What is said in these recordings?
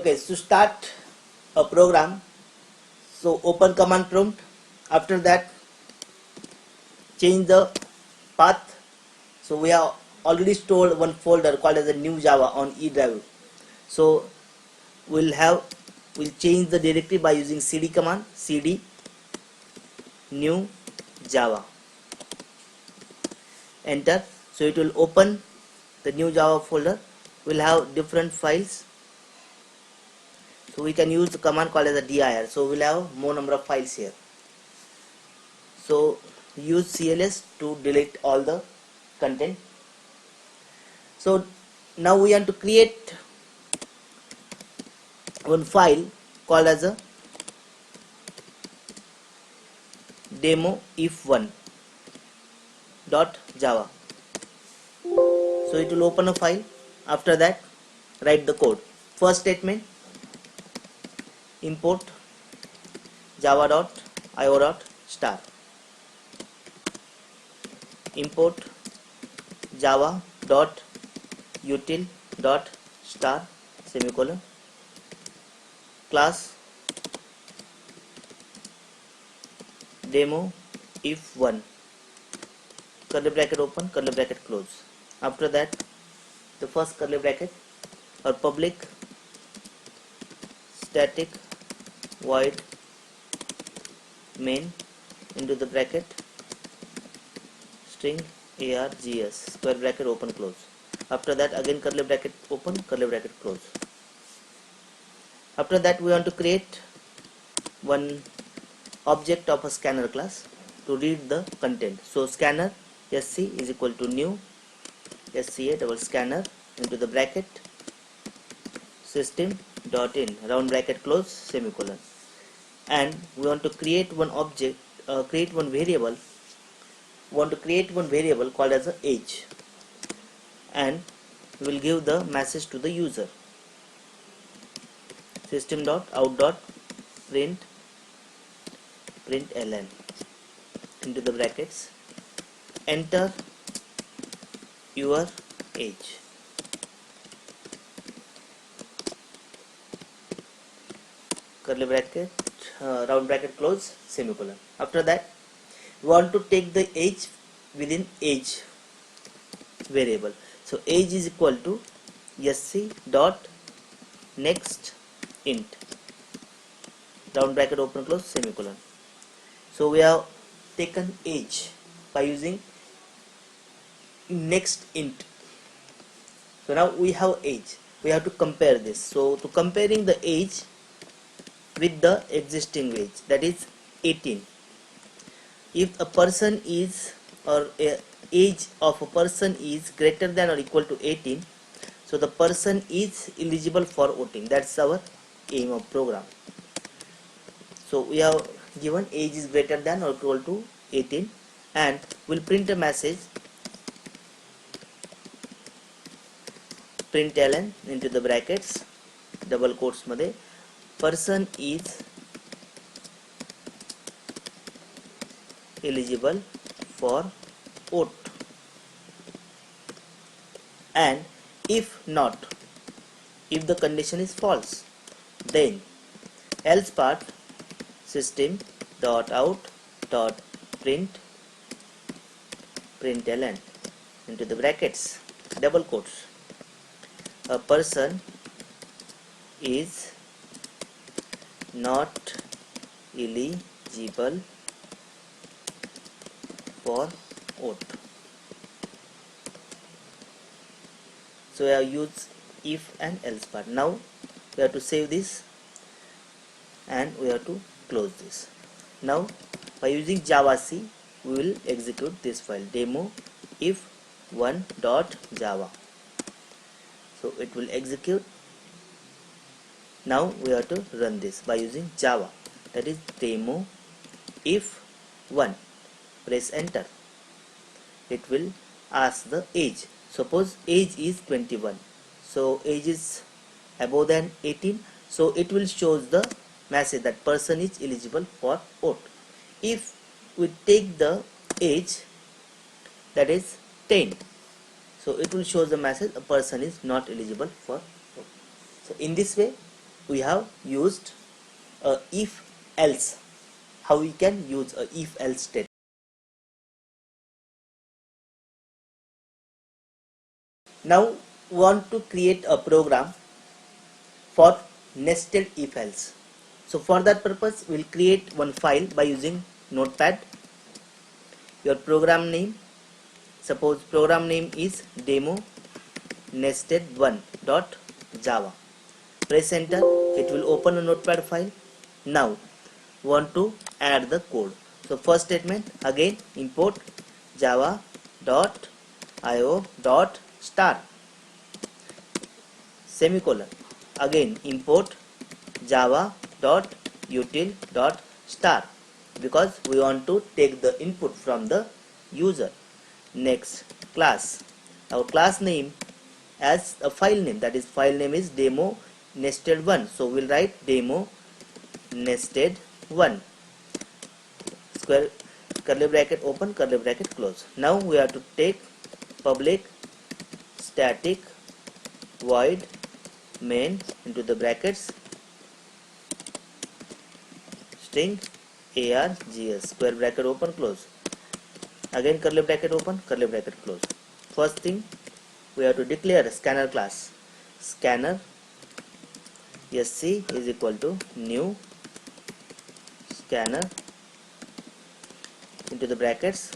Okay, to start a program, so open command prompt. After that, change the path. So we have already stored one folder called as a new Java on E drive. So we'll change the directory by using cd command, cd new Java. Enter. So it will open the new Java folder. We'll have different files. So we can use the command called as a dir. So we'll have more number of files here. So use cls to delete all the content. So now we want to create one file called as a demo if1 dot java. So it will open a file. After that, write the code. First statement, import java.io.star, import java.util.star semicolon, class demo if1, curly bracket open, curly bracket close. After that, the first curly bracket or public static void main into the bracket string args, square bracket open close. After that, again curly bracket open, curly bracket close. After that, we want to create one object of a scanner class to read the content. So scanner sc is equal to new sca double scanner into the bracket system dot in round bracket close semicolon, and we want to create one object, create one variable. We want to create one variable called as a age, and we will give the message to the user. System dot out dot println into the brackets, enter your age. Curly bracket round bracket close semicolon. After that, we want to take the age within age variable. So age is equal to sc dot next int round bracket open close semicolon. So we have taken age by using next int. So now we have age. We have to compare this. So to comparing the age with the existing age, that is 18. If a person is, or age of a person is greater than or equal to 18, so the person is eligible for voting. That's our aim of program. So we have given age is greater than or equal to 18, and we'll print a message println into the brackets double quotes मध्ये person is eligible for vote, and if not, if the condition is false, then else part system dot out dot println into the brackets double quotes a person is not eligible for vote. So we have used if and else part. Now we have to save this and we have to close this. Now by using javac, we will execute this file demo if1.java. So it will execute. Now we have to run this by using java, that is demo if1. Press enter. It will ask the age. Suppose age is 21, so age is above than 18, so it will show the message that person is eligible for vote. If we take the age that is 10, so it will show the message a person is not eligible for vote. So in this way we have used a if else. How we can use a if else statement. Now we want to create a program for nested if else. So for that purpose we'll create one file by using notepad. Your program name, suppose program name is demo nested1.java. Press enter, it will open a notepad file. Now want to add the code. So first statement, again import java.io.star semicolon, again import java.util.star because we want to take the input from the user. Next, class, our class name as a file name, that is file name is demo nested1, so we'll write demo nested1 square curly bracket open curly bracket close. Now we have to take public static void main into the brackets string args square bracket open close, again curly bracket open curly bracket close. First thing, we have to declare a scanner class. Scanner sc is equal to new scanner into the brackets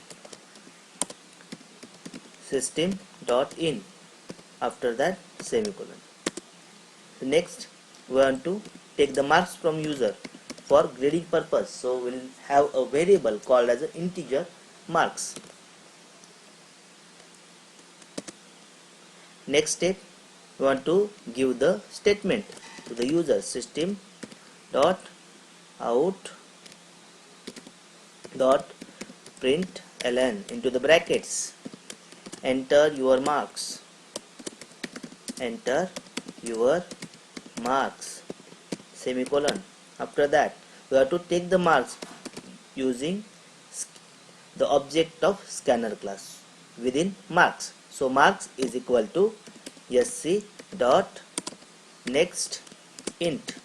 system.in, after that semicolon. So next we want to take the marks from user for grading purpose, so we'll have a variable called as an integer marks. Next step, we want to give the statement to the user, system dot out dot println into the brackets enter your marks, enter your marks semicolon. After that we have to take the marks using the object of scanner class within marks. So marks is equal to sc dot next int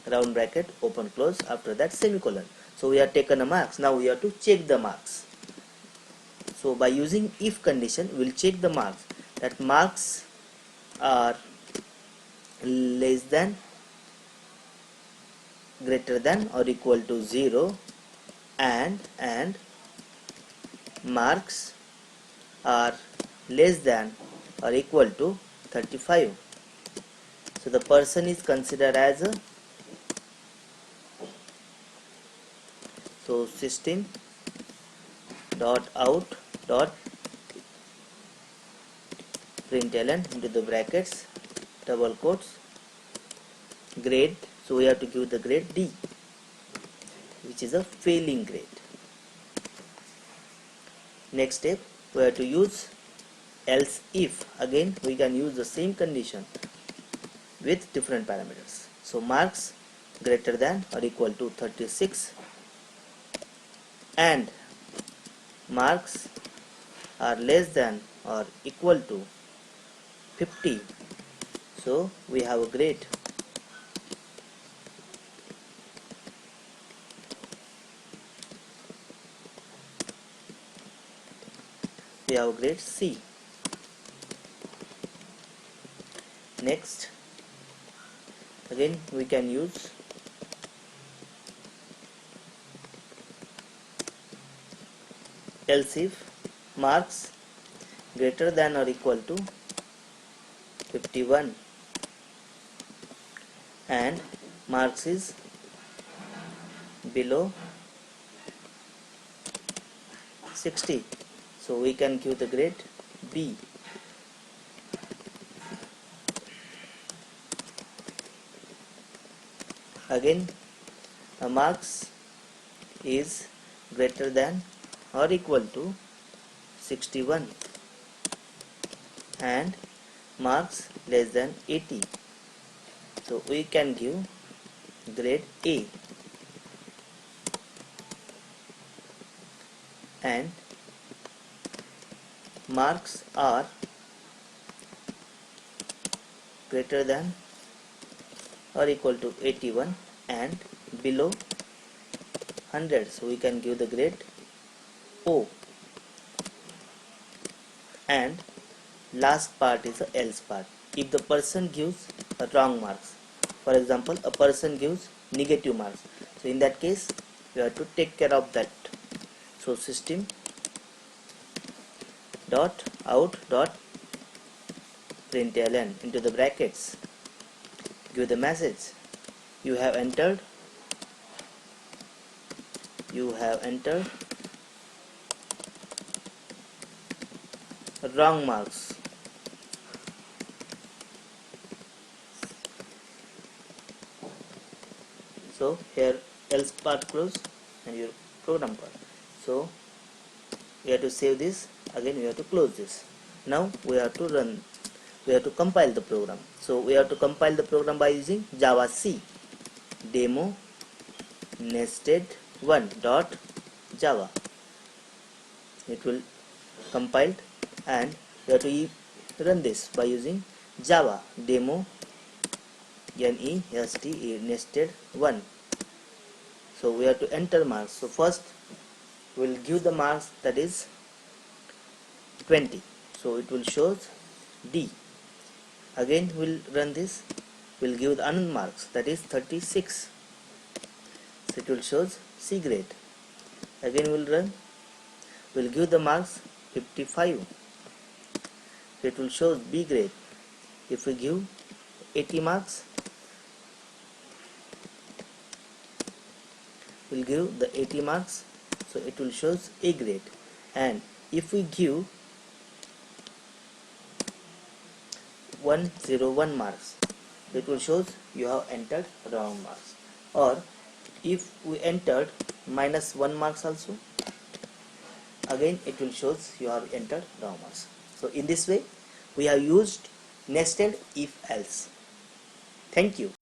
round bracket open close, after that semicolon. So we have taken a marks. Now we have to check the marks. So by using if condition we'll check the marks, that marks are less than, greater than or equal to 0 and marks are less than or equal to 35. So the person is considered as a, so system dot out dot println into the brackets double quotes grade, so we have to give the grade D, which is a failing grade. Next step, we have to use else if. Again we can use the same condition with different parameters. So marks greater than or equal to 36 and marks are less than or equal to 50, so we have a grade. We have grade C. Next, again we can use else if marks greater than or equal to 51 and marks is below 60, so we can give the grade B. Again a marks is greater than or equal to 61 and marks less than 80, so we can give grade A. And marks are greater than or equal to 81 and below 100, so we can give the grade O. And last part is the else part. If the person gives a wrong marks, for example a person gives negative marks, so in that case we have to take care of that. So system dot out dot println into the brackets, give the message you have entered wrong marks. So here else part close and your program part. So we have to save this, again we have to close this. Now we have to run, we have to compile the program. So we have to compile the program by using Java C demo nested1.java. It will compiled, and we have to run this by using Java demo nested1. So we have to enter marks. So first we will give the marks, that is 20, so it will show D. Again we will run this, we will give the unknown marks, that is 36, so it will show C grade. Again we will run, we will give the marks 55, so it will show B grade. If we give 80 marks, we will give the 80 marks, so it will show A grade. And if we give 101 marks, it will show you have entered wrong marks. Or if we entered -1 marks also, again it will show you have entered wrong marks. So in this way we have used nested if else. Thank you.